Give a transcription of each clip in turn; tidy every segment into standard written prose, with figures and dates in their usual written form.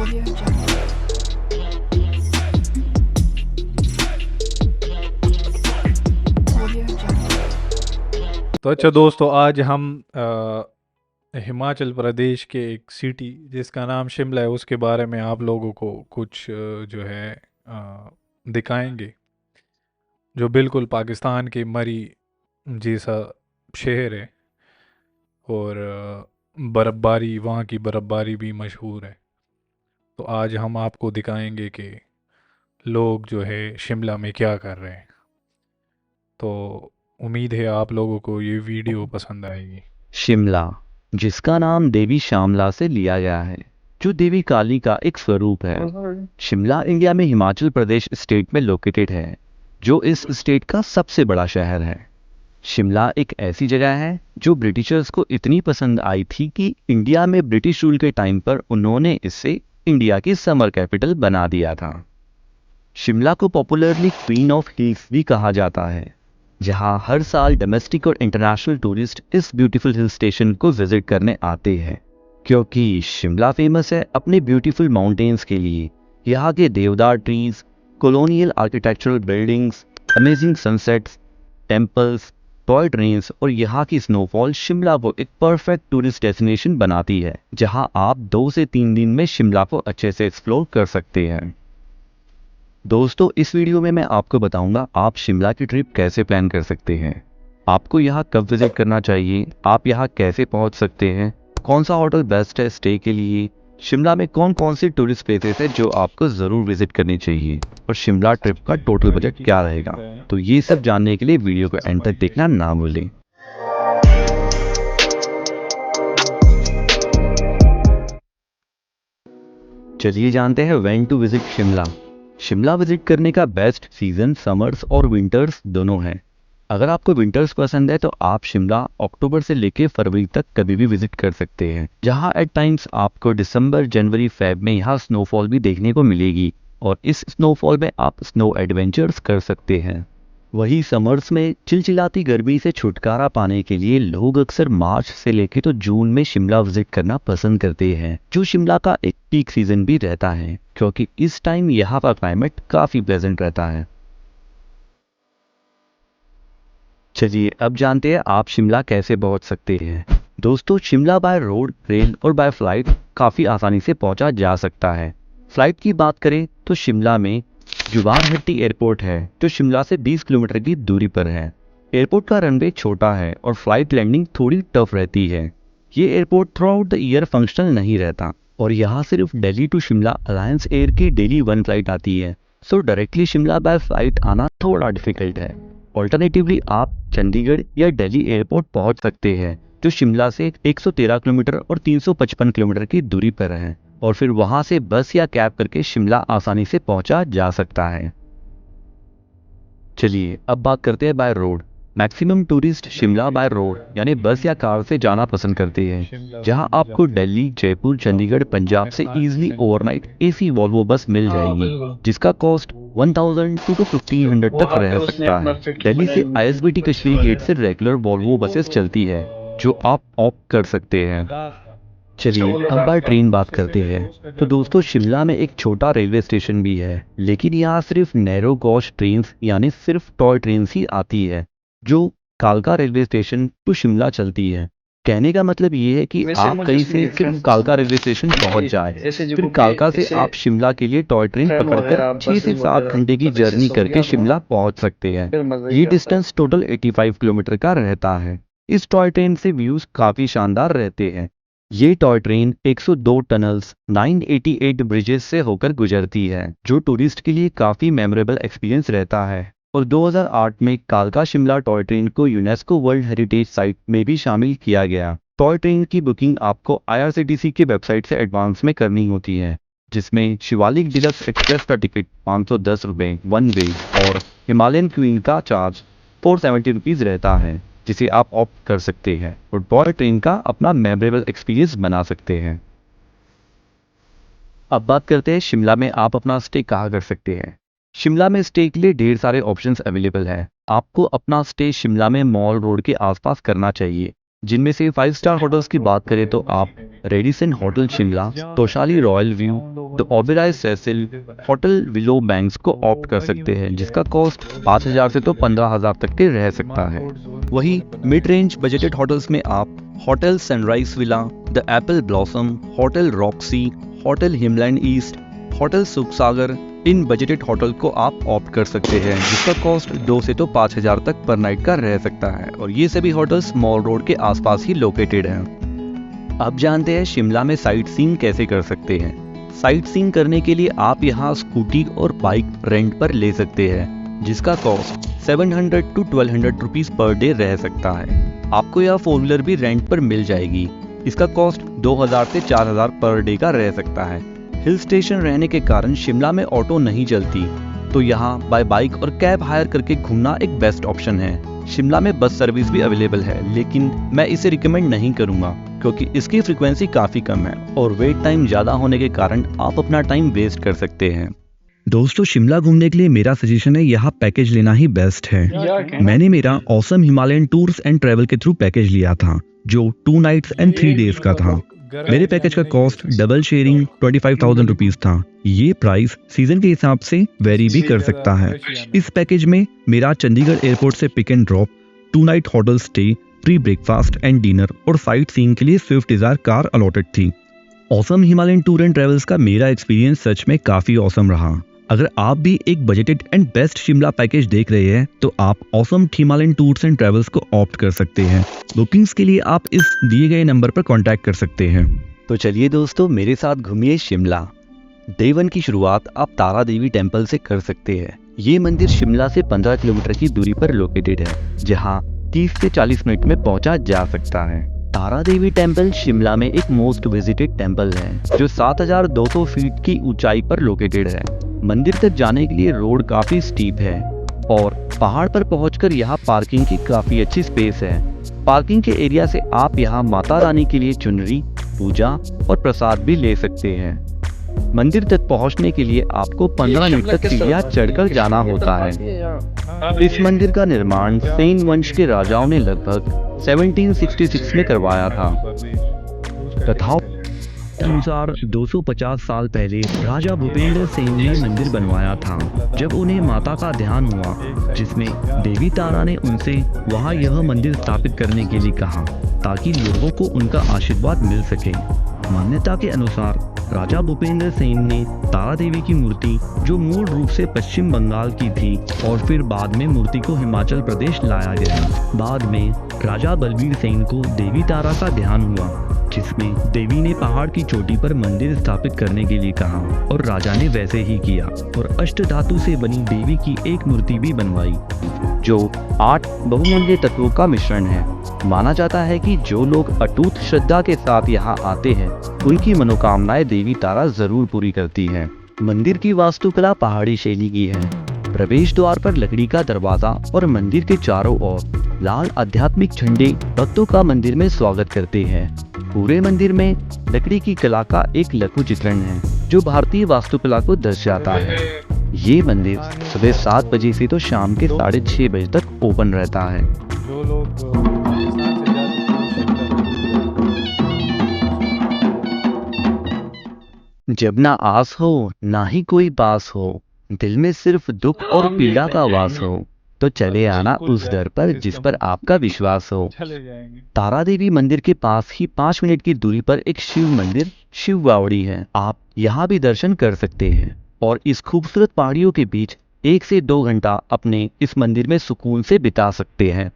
Audio Jungle. Audio Jungle. तो अच्छा दोस्तों, आज हम हिमाचल प्रदेश के एक सिटी जिसका नाम शिमला है उसके बारे में आप लोगों को कुछ जो है दिखाएंगे, जो बिल्कुल पाकिस्तान के मरी जैसा शहर है। और बर्फ़बारी, वहाँ की बर्फ़बारी भी मशहूर है। तो आज हम आपको दिखाएंगे कि लोग जो है शिमला में क्या कर रहे हैं। तो उम्मीद है आप लोगों को ये वीडियो पसंद आएगी। शिमला, जिसका नाम देवी श्यामला से लिया गया है, जो देवी काली का एक स्वरूप है। शिमला इंडिया में हिमाचल प्रदेश स्टेट में लोकेटेड है, जो इस स्टेट का सबसे बड़ा शहर है। शिमला एक ऐसी जगह है जो ब्रिटिशर्स को इतनी पसंद आई थी कि इंडिया में ब्रिटिश रूल के टाइम पर उन्होंने इसे इंडिया की समर कैपिटल बना दिया था। शिमला को पॉपुलरली क्वीन ऑफ हिल्स भी कहा जाता है, जहां हर साल डोमेस्टिक और इंटरनेशनल टूरिस्ट इस ब्यूटीफुल हिल स्टेशन को विजिट करने आते हैं, क्योंकि शिमला फेमस है अपने ब्यूटीफुल माउंटेन्स के लिए। यहाँ के देवदार trees, colonial architectural buildings, amazing sunsets, temples, toy trains और यहाँ की स्नोफॉल शिमला को एक परफेक्ट टूरिस्ट डेस्टिनेशन बनाती है, जहाँ आप 2 से 3 दिन में शिमला को अच्छे से एक्सप्लोर कर सकते हैं। दोस्तों, इस वीडियो में मैं आपको बताऊंगा आप शिमला की ट्रिप कैसे प्लान कर सकते हैं, आपको यहाँ कब विजिट करना चाहिए, आप यहाँ कैसे पहुँच सकते हैं, कौन सा होटल बेस्ट है स्टे के लिए, शिमला में कौन कौन सी टूरिस्ट प्लेसेस है जो आपको ज़रूर विजिट करनी चाहिए, और शिमला ट्रिप का टोटल बजट क्या रहेगा। तो ये सब जानने के लिए वीडियो को एंड तक देखना ना भूलें। चलिए जानते हैं when to visit Shimla. Shimla visit करने का बेस्ट सीजन समर्स और विंटर्स दोनों हैं। अगर आपको विंटर्स पसंद है तो आप शिमला अक्टूबर से लेकर फरवरी तक कभी भी विजिट कर सकते हैं, जहां एट टाइम्स आपको दिसंबर, जनवरी, फेब में यहाँ स्नोफॉल भी देखने को मिलेगी, और इस स्नोफॉल में आप स्नो एडवेंचर्स कर सकते हैं। वही समर्स में चिलचिलाती गर्मी से छुटकारा पाने के लिए लोग अक्सर मार्च से लेकर तो जून में शिमला विजिट करना पसंद करते हैं, जो शिमला का एक पीक सीजन भी रहता है, क्योंकि इस टाइम यहाँ का क्लाइमेट काफी प्लेजेंट रहता है। चलिए अब जानते हैं आप शिमला कैसे पहुंच सकते हैं। दोस्तों, शिमला बाय रोड, रेल और बाय फ्लाइट काफ़ी आसानी से पहुंचा जा सकता है। फ्लाइट की बात करें तो शिमला में जुवारहट्टी एयरपोर्ट है, जो शिमला से 20 किलोमीटर की दूरी पर है। एयरपोर्ट का रनवे छोटा है और फ्लाइट लैंडिंग थोड़ी टफ रहती है। ये airport throughout the year functional नहीं रहता, और यहाँ सिर्फ Delhi to Shimla Alliance Air की डेली 1 फ्लाइट आती है, so directly Shimla by flight आना थोड़ा डिफिकल्ट है। ऑल्टरनेटिवली आप चंडीगढ़ या दिल्ली एयरपोर्ट पहुंच सकते हैं, जो शिमला से 113 किलोमीटर और 355 किलोमीटर की दूरी पर है, और फिर वहां से बस या कैब करके शिमला आसानी से पहुंचा जा सकता है। चलिए अब बात करते हैं by road. Maximum tourist Shimla by road यानी बस या कार से जाना पसंद करते हैं, जहां आपको दिल्ली, जयपुर, चंडीगढ़, पंजाब से easily overnight AC Volvo bus मिल जाएगी, जिसका कॉस्ट 1000 to 1500 तक रह सकता है। दिल्ली से आईएसबीटी कश्मीर गेट से रेगुलर वॉल्वो बसेस चलती है, जो आप ऑप्ट कर सकते हैं। चलिए अब बाय ट्रेन बात करते हैं। तो दोस्तों, शिमला में एक छोटा रेलवे स्टेशन भी है, लेकिन यहाँ सिर्फ नैरो गॉज ट्रेन यानी सिर्फ टॉय ट्रेन ही आती है, जो कालका रेलवे स्टेशन टू शिमला चलती है। कहने का मतलब ये है कि आप कहीं से सिर्फ कालका रेलवे स्टेशन पहुंच जाए, फिर कालका से आप शिमला के लिए टॉय ट्रेन पकड़कर 6 से 7 घंटे की जर्नी करके शिमला पहुंच सकते हैं। ये डिस्टेंस टोटल 85 किलोमीटर का रहता है। इस टॉय ट्रेन से व्यूज काफी शानदार रहते हैं। ये टॉय ट्रेन 102 टनल्स, 988 ब्रिजेस से होकर गुजरती है, जो टूरिस्ट के लिए काफी मेमोरेबल एक्सपीरियंस रहता है। और 2008 में कालका शिमला टॉय ट्रेन को यूनेस्को वर्ल्ड हेरिटेज साइट में भी शामिल किया गया। टॉय ट्रेन की बुकिंग आपको आईआरसीटीसी की वेबसाइट से एडवांस में करनी होती है, जिसमें शिवालिक डिलक्स एक्सप्रेस का टिकट 510 रुपये वन वे और हिमालयन क्वीन का चार्ज 470 रुपीज़ रहता है, जिसे आप ऑप्ट कर सकते हैं और टॉय ट्रेन का अपना मेमोरेबल एक्सपीरियंस बना सकते हैं। अब बात करते हैं शिमला में आप अपना स्टे कहाँ कर सकते हैं। शिमला में स्टे के लिए ढेर सारे ऑप्शंस अवेलेबल हैं। आपको अपना स्टे शिमला में मॉल रोड के आसपास करना चाहिए, जिनमें से 5 स्टार होटल्स की बात करें तो आप Radisson hotel Shimla, Toshali royal view, the Oberoi Cecil, hotel Willow Banks को ऑप्ट कर सकते हैं, जिसका कॉस्ट 5,000 से तो 15,000 तक के रह सकता है। वही मिड रेंज बजटेड होटल्स में आप hotel sunrise villa, the Apple blossom, hotel Roxy, hotel Himland east, hotel Sukhsagar, in budgeted hotel को आप ऑप्ट कर सकते हैं, जिसका कॉस्ट 2 से तो 5,000 तक पर नाइट का रह सकता है, और ये सभी होटल्स मॉल रोड के आसपास ही लोकेटेड हैं। अब जानते हैं शिमला में साइट सीइंग कैसे कर सकते हैं। साइट सीइंग करने के लिए आप यहाँ स्कूटी और बाइक रेंट पर ले सकते हैं, जिसका cost 700 to 1200 rupees per day रह सकता है। आपको यह 4 व्हीलर भी रेंट पर मिल जाएगी, इसका कॉस्ट 2,000 से 4,000 पर डे का रह सकता है। हिल स्टेशन रहने के कारण शिमला में ऑटो नहीं चलती, तो यहाँ बाय बाइक और कैब हायर करके घूमना एक बेस्ट ऑप्शन है। शिमला में बस सर्विस भी अवेलेबल है, लेकिन मैं इसे रिकमेंड नहीं करूँगा क्योंकि इसकी फ्रीक्वेंसी काफ़ी कम है और वेट टाइम ज़्यादा होने के कारण आप अपना टाइम वेस्ट कर सकते हैं। दोस्तों, शिमला घूमने के लिए मेरा सजेशन है यहाँ पैकेज लेना ही बेस्ट है। मैंने मेरा awesome Himalayan tours and travel के थ्रू पैकेज लिया था, जो 2 नाइट्स एंड 3 डेज का था। मेरे पैकेज का कॉस्ट डबल शेयरिंग 25,000 रुपीज था। ये प्राइस सीजन के हिसाब से वेरी भी कर सकता है। इस पैकेज में मेरा चंडीगढ़ एयरपोर्ट से pick and drop, 2 night hotel stay, pre breakfast and dinner और साइट सीइंग के लिए स्विफ्ट डिजायर कार अलॉटेड थी। Awesome Himalayan tour and travels का मेरा एक्सपीरियंस सच में काफी ऑसम रहा। अगर आप भी एक budgeted and best Shimla package देख रहे हैं तो आप awesome Himalayan tours and travels को ऑप्ट कर सकते हैं। बुकिंग्स के लिए आप इस दिए गए नंबर पर कांटेक्ट कर सकते हैं। तो चलिए दोस्तों, मेरे साथ घूमिए शिमला। डे 1 की शुरुआत आप तारा देवी टेम्पल से कर सकते हैं। ये मंदिर शिमला से 15 किलोमीटर की दूरी पर लोकेटेड है, जहाँ 30 से 40 मिनट में पहुंचा जा सकता है। तारा देवी टेम्पल शिमला में एक मोस्ट विजिटेड टेम्पल है, जो 7,200 फीट की ऊंचाई पर लोकेटेड है। मंदिर तक जाने के लिए रोड काफी स्टीप है और पहाड़ पर पहुंचकर यहाँ पार्किंग की काफी अच्छी स्पेस है। पार्किंग के एरिया से आप यहाँ माता रानी के लिए चुनरी, पूजा और प्रसाद भी ले सकते हैं। मंदिर तक पहुंचने के लिए आपको 15 मिनट तक सीढ़ियां चढ़कर जाना होता है। इस मंदिर का निर्माण सेन वंश के राजाओं ने लगभग 1766 में करवाया था। कथाओं के अनुसार 250 साल पहले राजा भूपेंद्र सेन ने मंदिर बनवाया था, जब उन्हें माता का ध्यान हुआ, जिसमें देवी तारा ने उनसे वहां यह मंदिर स्थापित करने के लिए कहा, ताकि लोगों को उनका आशीर्वाद मिल सके। मान्यता के अनुसार राजा भूपेंद्र सेन ने तारा देवी की मूर्ति, जो मूल रूप से पश्चिम बंगाल की थी, और फिर बाद में मूर्ति को हिमाचल प्रदेश लाया गया। बाद में राजा बलबीर सेन को देवी तारा का ध्यान हुआ, जिसमें देवी ने पहाड़ की चोटी पर मंदिर स्थापित करने के लिए कहा और राजा ने वैसे ही किया और अष्ट धातु से बनी देवी की एक मूर्ति भी बनवाई, जो 8 बहुमूल्य तत्वों का मिश्रण है। माना जाता है कि जो लोग अटूट श्रद्धा के साथ यहाँ आते हैं, उनकी मनोकामनाएं देवी तारा जरूर पूरी करती है। मंदिर की वास्तुकला पहाड़ी शैली की है। प्रवेश द्वार पर लकड़ी का दरवाजा और मंदिर के चारों ओर लाल आध्यात्मिक झंडे भक्तों का मंदिर में स्वागत करते हैं। पूरे मंदिर में लकड़ी की कला का एक लघु चित्रण है, जो भारतीय वास्तुकला को दर्शाता है। ये मंदिर सुबह 7 बजे से तो शाम के 6:30 बजे तक ओपन रहता है। जो लोग पाकिस्तान से जाते जब ना आस हो ना ही कोई पास हो, दिल में सिर्फ दुख और पीड़ा का वास हो, तो चले आना उस दर पर जिस पर आपका विश्वास हो। चले जाएंगे। तारा देवी मंदिर के पास ही 5 मिनट की दूरी पर एक शिव मंदिर शिव बावड़ी है। आप यहाँ भी दर्शन कर सकते हैं और इस खूबसूरत पहाड़ियों के बीच 1 से 2 घंटा अपने इस मंदिर में सुकून से बिता सकते हैं।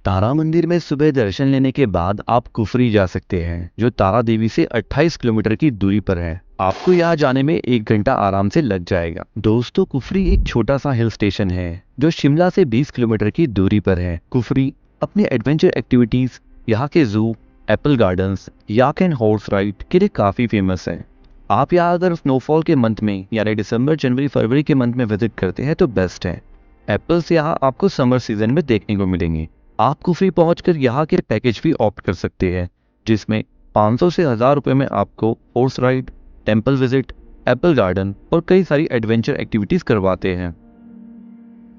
तारा मंदिर में सुबह दर्शन लेने के बाद आप कुफरी जा सकते हैं, जो तारा देवी से 28 किलोमीटर की दूरी पर है। आपको यहाँ जाने में 1 घंटा आराम से लग जाएगा। दोस्तों, कुफरी एक छोटा सा हिल स्टेशन है, जो शिमला से 20 किलोमीटर की दूरी पर है। कुफरी अपने एडवेंचर एक्टिविटीज, यहाँ के जू, Apple gardens, yak and horse ride के लिए काफी फेमस है। आप यहाँ अगर स्नोफॉल के मंथ में यानी दिसंबर, जनवरी, फरवरी के मंथ में विजिट करते हैं तो बेस्ट है। एप्पल्स यहाँ आपको समर सीजन में देखने को मिलेंगे। आप कुफरी पहुंचकर यहाँ के पैकेज भी ऑप्ट कर सकते हैं, जिसमें 500 से 1000 रुपये में आपको horse ride, temple visit, Apple garden और कई सारी एडवेंचर एक्टिविटीज करवाते हैं।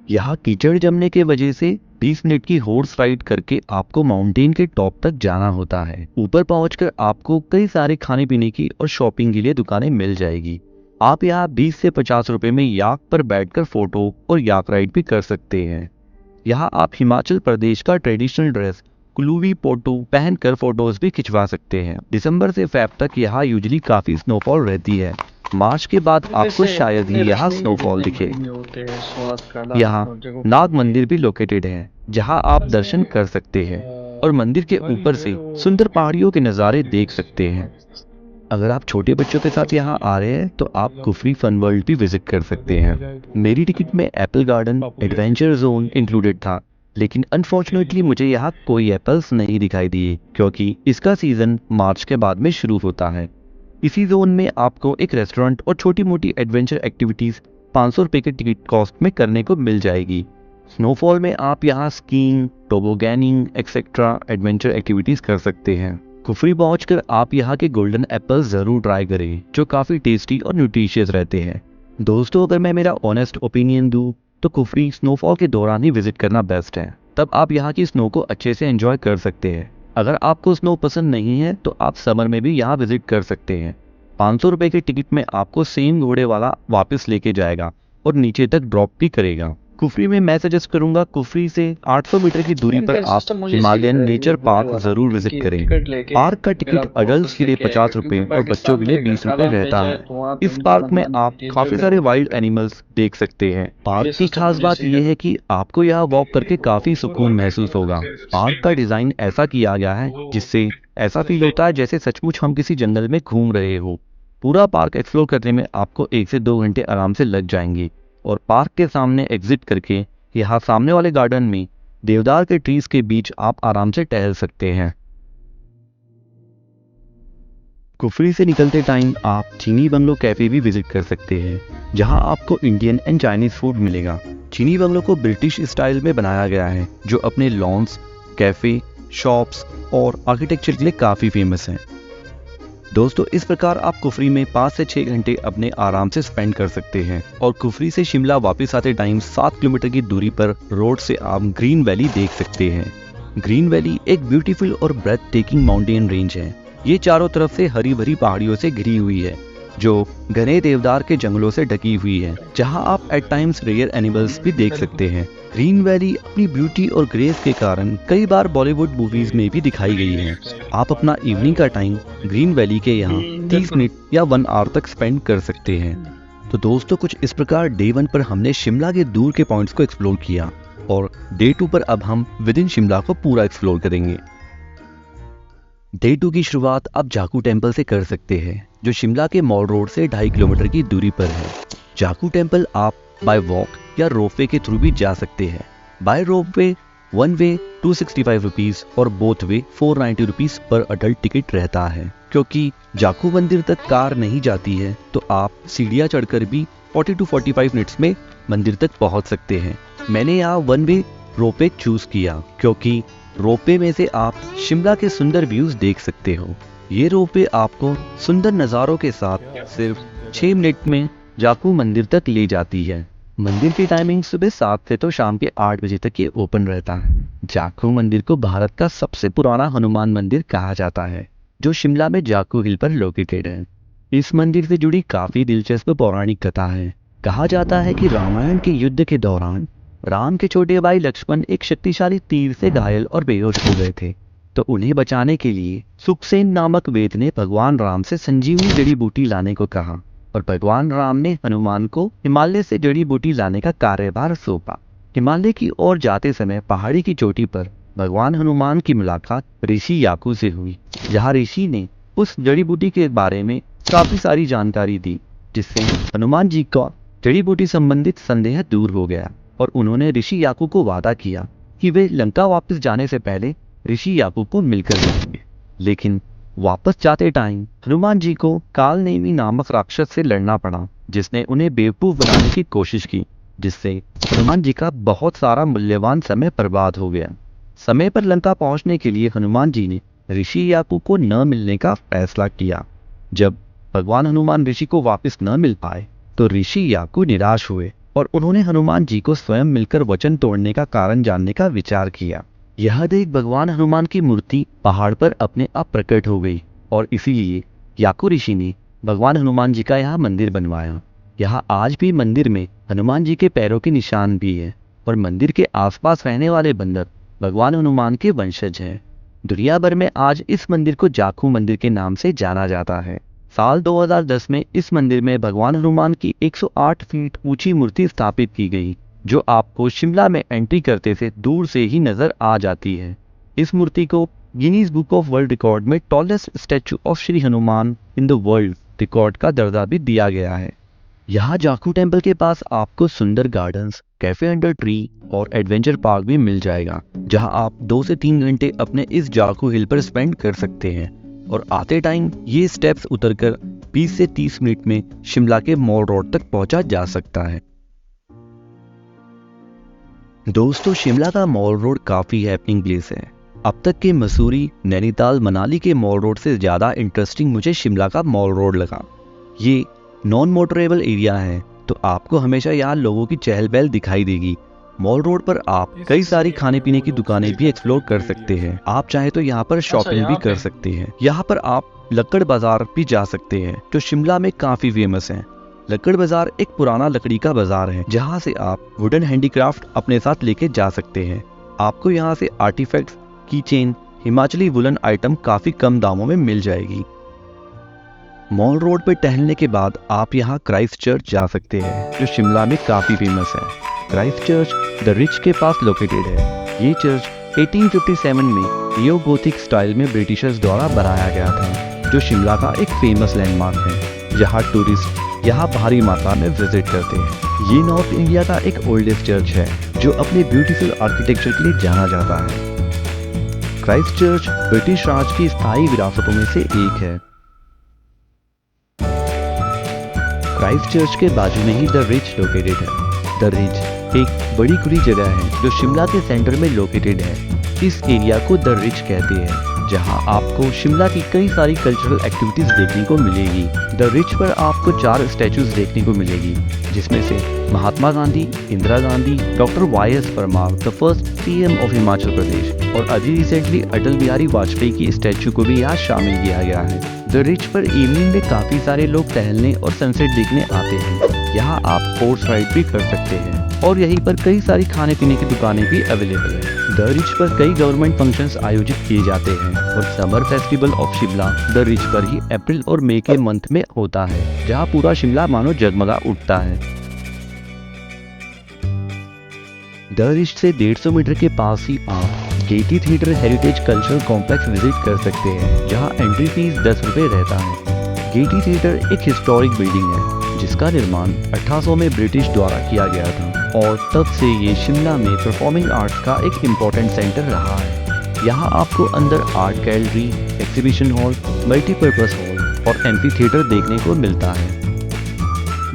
यहाँ कीचड़ जमने के वजह से 20 मिनट की हॉर्स राइड करके आपको माउंटेन के टॉप तक जाना होता है। ऊपर पहुंचकर आपको कई सारे खाने पीने की और शॉपिंग के लिए दुकानें मिल जाएगी। आप यहाँ 20 से 50 रुपए में याक पर बैठकर फोटो और याक राइड भी कर सकते हैं। यहाँ आप हिमाचल प्रदेश का ट्रेडिशनल ड्रेस कुलूवी पोटो पहनकर फोटोज भी खिंचवा सकते हैं। दिसंबर से फेब तक यहाँ यूजुअली काफी स्नोफॉल रहती है। मार्च के बाद आपको शायद ही यहाँ स्नोफॉल दिखे। यहाँ नाग मंदिर भी लोकेटेड है जहाँ आप दर्शन कर सकते हैं और मंदिर के ऊपर से सुंदर पहाड़ियों के नज़ारे देख सकते हैं। अगर आप छोटे बच्चों के साथ यहाँ आ रहे हैं तो आप कुफरी फन वर्ल्ड भी विजिट कर सकते हैं। मेरी टिकट में Apple garden adventure zone included था, लेकिन अनफॉर्चुनेटली मुझे यहाँ कोई एप्पल्स नहीं दिखाई दिए क्योंकि इसका सीजन मार्च के बाद में शुरू होता है। इसी जोन में आपको एक रेस्टोरेंट और छोटी मोटी एडवेंचर एक्टिविटीज 500 रुपये के टिकट कॉस्ट में करने को मिल जाएगी। स्नोफॉल में आप यहाँ स्कीइंग, टोबोगैनिंग एक्सेट्रा एडवेंचर एक्टिविटीज कर सकते हैं। कुफरी पहुंचकर आप यहाँ के गोल्डन एप्पल जरूर ट्राई करें जो काफ़ी टेस्टी और न्यूट्रिशियस रहते हैं। दोस्तों, अगर मैं मेरा ऑनेस्ट ओपिनियन दूँ तो कुफरी स्नोफॉल के दौरान ही विजिट करना बेस्ट है, तब आप यहाँ की स्नो को अच्छे से एंजॉय कर सकते हैं। अगर आपको स्नो पसंद नहीं है तो आप समर में भी यहाँ विजिट कर सकते हैं। 500 रुपये के टिकट में आपको सेम घोड़े वाला वापस लेके जाएगा और नीचे तक ड्रॉप भी करेगा। कुफरी में मैं सजेस्ट करूंगा कुफरी से 800 मीटर की दूरी पर आप हिमालयन नेचर पार्क जरूर विजिट करें। पार्क का टिकट अडल्ट के लिए 50 रुपये और बच्चों के लिए 20 रुपये रहता है। इस पार्क में आप काफी सारे वाइल्ड एनिमल्स देख सकते हैं। पार्क की खास बात यह है कि आपको यहाँ वॉक करके काफी सुकून महसूस होगा। पार्क का डिजाइन ऐसा किया गया है जिससे ऐसा फील होता है जैसे सचमुच हम किसी जंगल में घूम रहे हो। पूरा पार्क एक्सप्लोर करने में आपको 1 से 2 घंटे आराम से लग जाएंगे और पार्क के सामने एग्जिट करके यहाँ सामने वाले गार्डन में देवदार के ट्रीज के बीच आप आराम से टहल सकते हैं। कुफरी से निकलते टाइम आप चीनी बंगलो कैफे भी विजिट कर सकते हैं जहां आपको इंडियन एंड चाइनीज फूड मिलेगा। चीनी बंगलो को ब्रिटिश स्टाइल में बनाया गया है जो अपने लॉन्स, कैफे, शॉप्स और आर्किटेक्चर के लिए काफ़ी फेमस है। दोस्तों, इस प्रकार आप कुफरी में 5 से 6 घंटे अपने आराम से स्पेंड कर सकते हैं और कुफरी से शिमला वापस आते टाइम 7 किलोमीटर की दूरी पर रोड से आप ग्रीन वैली देख सकते हैं। ग्रीन वैली एक ब्यूटीफुल और ब्रेथ टेकिंग माउंटेन रेंज है। ये चारों तरफ से हरी भरी पहाड़ियों से घिरी हुई है जो घने देवदार के जंगलों से ढकी हुई है, जहां आप एट टाइम्स रेयर एनिमल्स भी देख सकते हैं। ग्रीन वैली अपनी ब्यूटी और ग्रेस के कारण कई बार बॉलीवुड मूवीज में भी दिखाई गई है। आप अपना इवनिंग का टाइम ग्रीन वैली के यहाँ 30 मिनट या 1 आवर तक स्पेंड कर सकते हैं। तो दोस्तों, कुछ इस प्रकार डे 1 पर हमने शिमला के दूर के पॉइंट्स को एक्सप्लोर किया और डे 2 पर अब हम विद इन शिमला को पूरा एक्सप्लोर करेंगे। डे 2 की शुरुआत आप जाकू टेम्पल से कर सकते हैं जो शिमला के मॉल रोड से 2.5 किलोमीटर की दूरी पर है। जाकू टेम्पल आप बाय वॉक या रोपवे के थ्रू भी जा सकते हैं। बाय रोपवे 1 वे 265 रुपीज और both way 490 rupees per adult ticket रहता है। क्योंकि जाकू मंदिर तक कार नहीं जाती है तो आप सीढ़ियाँ चढ़कर भी 40 to 45 मिनट्स में मंदिर तक पहुँच सकते हैं। मैंने यहाँ 1 वे रोपवे चूज किया क्योंकि रोपवे में से आप शिमला के सुंदर व्यूज देख सकते हो। ये रोपवे आपको सुंदर नज़ारों के साथ सिर्फ 6 मिनट में जाकू मंदिर तक ले जाती है। मंदिर की टाइमिंग सुबह 7 से तो शाम के 8 बजे तक ये ओपन रहता है। जाकू मंदिर को भारत का सबसे पुराना हनुमान मंदिर कहा जाता है जो शिमला में जाकू हिल पर लोकेटेड है। इस मंदिर से जुड़ी काफी दिलचस्प पौराणिक कथा है। कहा जाता है कि रामायण के युद्ध के दौरान राम के छोटे भाई लक्ष्मण एक शक्तिशाली तीर से घायल और बेहोश हो गए थे, तो उन्हें बचाने के लिए सुखसेन नामक वेद ने भगवान राम से संजीवनी जड़ी बूटी लाने को कहा और भगवान राम ने हनुमान को हिमालय से जड़ी बूटी लाने का कार्यभार सौंपा। हिमालय की ओर जाते समय पहाड़ी की चोटी पर भगवान हनुमान की मुलाकात ऋषि याकू से हुई, जहाँ ऋषि ने उस जड़ी बूटी के बारे में काफी सारी जानकारी दी, जिससे हनुमान जी का जड़ी बूटी संबंधित संदेह दूर हो गया और उन्होंने ऋषि याकू को वादा किया कि वे लंका वापस जाने से पहले ऋषि याकू को मिलकर जाएंगे। लेकिन वापस जाते टाइम हनुमान जी को कालनेमी नामक राक्षस से लड़ना पड़ा, जिसने उन्हें बेवकूफ बनाने की कोशिश की, जिससे हनुमान जी का बहुत सारा मूल्यवान समय बर्बाद हो गया। समय पर लंका पहुंचने के लिए हनुमान जी ने ऋषि याकू को न मिलने का फैसला किया। जब भगवान हनुमान ऋषि को वापस न मिल पाए तो ऋषि याकू निराश हुए और उन्होंने हनुमान जी को स्वयं मिलकर वचन तोड़ने का कारण जानने का विचार किया। यह देख भगवान हनुमान की मूर्ति पहाड़ पर अपने आप प्रकट हो गई और इसीलिए याकू ऋषि ने भगवान हनुमान जी का यहाँ मंदिर बनवाया। यहाँ आज भी मंदिर में हनुमान जी के पैरों के निशान भी है और मंदिर के आसपास रहने वाले बंदर भगवान हनुमान के वंशज हैं। दुनिया भर में आज इस मंदिर को जाखू मंदिर के नाम से जाना जाता है। साल 2010 में इस मंदिर में भगवान हनुमान की 108 फीट ऊंची मूर्ति स्थापित की गई, जो आपको शिमला में एंट्री करते से दूर से ही नजर आ जाती है। इस मूर्ति को Guinness book of world record में tallest statue of Shri Hanuman in the world record का दर्जा भी दिया गया है। यहाँ जाखू टेम्पल के पास आपको सुंदर गार्डन्स, कैफे अंडर ट्री और एडवेंचर पार्क भी मिल जाएगा, जहाँ आप 2 से 3 घंटे अपने इस जाखू हिल पर स्पेंड कर सकते हैं और आते टाइम ये स्टेप्स उतरकर 20 से 30 मिनट में शिमला के मॉल रोड तक पहुंचा जा सकता है। दोस्तों, शिमला का मॉल रोड काफी हैपनिंग प्लेस है। अब तक के मसूरी, नैनीताल, मनाली के मॉल रोड से ज्यादा इंटरेस्टिंग मुझे शिमला का मॉल रोड लगा। ये नॉन मोटरेबल एरिया है, तो आपको हमेशा यहाँ लोगों की चहल पहल दिखाई देगी। मॉल रोड पर आप कई सारी खाने पीने की दुकानें भी एक्सप्लोर कर सकते हैं। आप चाहे तो यहाँ पर शॉपिंग भी कर सकते हैं। यहाँ पर आप लक्कड़ बाजार भी जा सकते हैं, जो शिमला में काफी फेमस है। लक्कड़ बाजार एक पुराना लकड़ी का बाजार है, जहाँ से आप वुडन हैंडीक्राफ्ट अपने साथ लेके जा सकते हैं। आपको यहाँ से आर्टिफैक्ट्स, की चेन, हिमाचली वुलन आइटम काफी कम दामों में मिल जाएगी। मॉल रोड पर टहलने के बाद आप यहाँ क्राइस्ट चर्च जा सकते हैं, जो शिमला में काफी फेमस है। क्राइस्ट चर्च द रिच के पास लोकेटेड है। ये चर्च 1857 में नियो गोथिक स्टाइल में ब्रिटिशर्स द्वारा बनाया गया था, जो शिमला का एक फेमस लैंडमार्क है, जहाँ टूरिस्ट यहाँ भारी मात्रा में विजिट करते हैं। ये नॉर्थ इंडिया का एक ओल्डेस्ट चर्च है, जो अपने ब्यूटीफुल आर्किटेक्चर के लिए जाना जाता है। क्राइस्ट चर्च ब्रिटिश राज की स्थायी विरासतों में से एक है। क्राइस्ट चर्च के बाजू में ही द रिच लोकेटेड है। द रिच एक बड़ी खुली जगह है, जो शिमला के सेंटर में लोकेटेड है। इस एरिया को द रिच कहते हैं, जहां आपको शिमला की कई सारी कल्चरल एक्टिविटीज देखने को मिलेगी। द रिच पर आपको 4 स्टैचूज देखने को मिलेगी, जिसमें से Mahatma Gandhi, Indira Gandhi, doctor YS Parmar the first CM of Himachal Pradesh और अभी रिसेंटली अटल बिहारी वाजपेयी की स्टैचू को भी यहाँ शामिल किया गया है। द रिच पर इवनिंग में काफी सारे लोग टहलने और सनसेट देखने आते हैं। यहाँ आप हॉर्स राइड भी कर सकते हैं और यहीं पर कई सारी खाने पीने की दुकानें भी अवेलेबल है। द रिच पर कई गवर्नमेंट फंक्शंस आयोजित किए जाते हैं और summer festival of Shimla the rich पर ही अप्रैल और मई के मंथ में होता है, जहाँ पूरा शिमला मानो जगमगा उठता है। द रिच से 150 मीटर के पास ही आप Getty theatre heritage cultural complex visit कर सकते हैं, जहाँ एंट्री फीस 10 रुपए रहता है। गेटी थिएटर एक हिस्टोरिक बिल्डिंग है, जिसका निर्माण 1800 में ब्रिटिश द्वारा किया गया था और तब से ये शिमला में परफॉर्मिंग आर्ट्स का एक इम्पोर्टेंट सेंटर रहा है। यहाँ आपको अंदर art gallery, exhibition hall, multipurpose hall और एम्फी थिएटर देखने को मिलता है।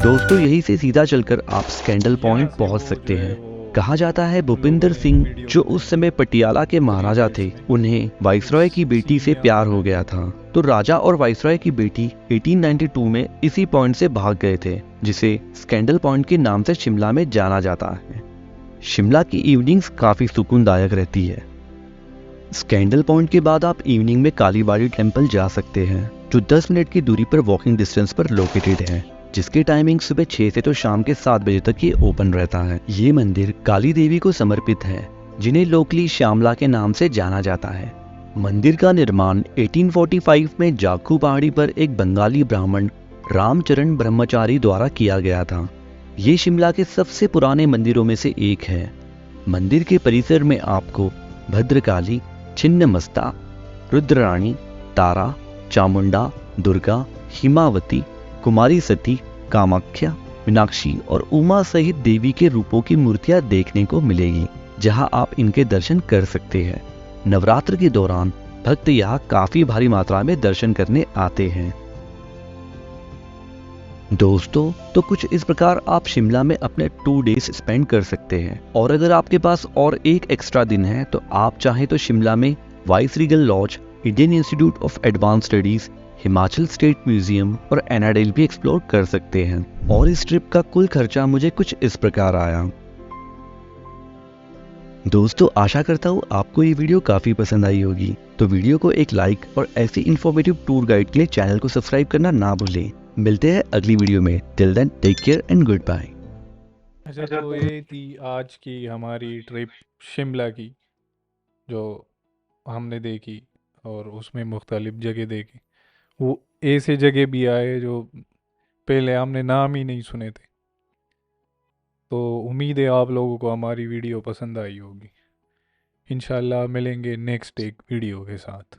दोस्तों, यहीं से सीधा चलकर आप स्कैंडल पॉइंट पहुँच सकते हैं। कहा जाता है भूपिंदर सिंह, जो उस समय पटियाला के महाराजा थे, उन्हें वाइसरॉय की बेटी से प्यार हो गया था, तो राजा और वाइसरॉय की बेटी 1892 में इसी पॉइंट से भाग गए थे, जिसे स्कैंडल पॉइंट के नाम से शिमला में जाना जाता है। शिमला की इवनिंग्स काफी सुकूनदायक रहती है। स्कैंडल पॉइंट के बाद आप इवनिंग में कालीबाड़ी टेम्पल जा सकते हैं, जो 10 मिनट की दूरी पर वॉकिंग डिस्टेंस पर लोकेटेड है, जिसकी टाइमिंग सुबह 6 से तो शाम के 7 बजे तक ये ओपन रहता है। ये मंदिर काली देवी को समर्पित है, जिन्हें लोकली श्यामला के नाम से जाना जाता है। मंदिर का निर्माण 1845 में जाखू पहाड़ी पर एक बंगाली ब्राह्मण रामचरण ब्रह्मचारी द्वारा किया गया था। ये शिमला के सबसे पुराने मंदिरों में से एक है। मंदिर के परिसर में आपको भद्रकाली, छिन्नमस्ता, रुद्ररानी, तारा, चामुंडा, दुर्गा, हिमावती, कुमारी सती, कामाख्या, मीनाक्षी और उमा सहित देवी के रूपों की मूर्तियां देखने को मिलेगी, जहां आप इनके दर्शन कर सकते हैं। नवरात्र के दौरान भक्त यहाँ काफी भारी मात्रा में दर्शन करने आते हैं। दोस्तों, तो कुछ इस प्रकार आप शिमला में अपने 2 डेज स्पेंड कर सकते हैं। और अगर आपके पास और एक एक्स्ट्रा दिन है, तो आप चाहें तो शिमला में Vice Regal Lodge, Indian Institute of Advance Studies, Himachal State Museum और एनाडेल भी एक्सप्लोर कर सकते हैं। और इस ट्रिप का कुल खर्चा मुझे कुछ इस प्रकार आया। दोस्तों, आशा करता हूँ आपको ये वीडियो काफ़ी पसंद आई होगी। तो वीडियो को एक लाइक और ऐसी इन्फॉर्मेटिव टूर गाइड के लिए चैनल को सब्सक्राइब करना ना भूलें। मिलते हैं अगली वीडियो में। Till then take care and good bye. अच्छा, तो ये थी आज की हमारी ट्रिप शिमला की, जो हमने देखी और उसमें मुख्तलिफ जगह देखी। वो ऐसे जगह भी आए जो पहले हमने नाम ही नहीं सुने थे। तो उम्मीद है आप लोगों को हमारी वीडियो पसंद आई होगी। इंशाल्लाह मिलेंगे नेक्स्ट एक वीडियो के साथ।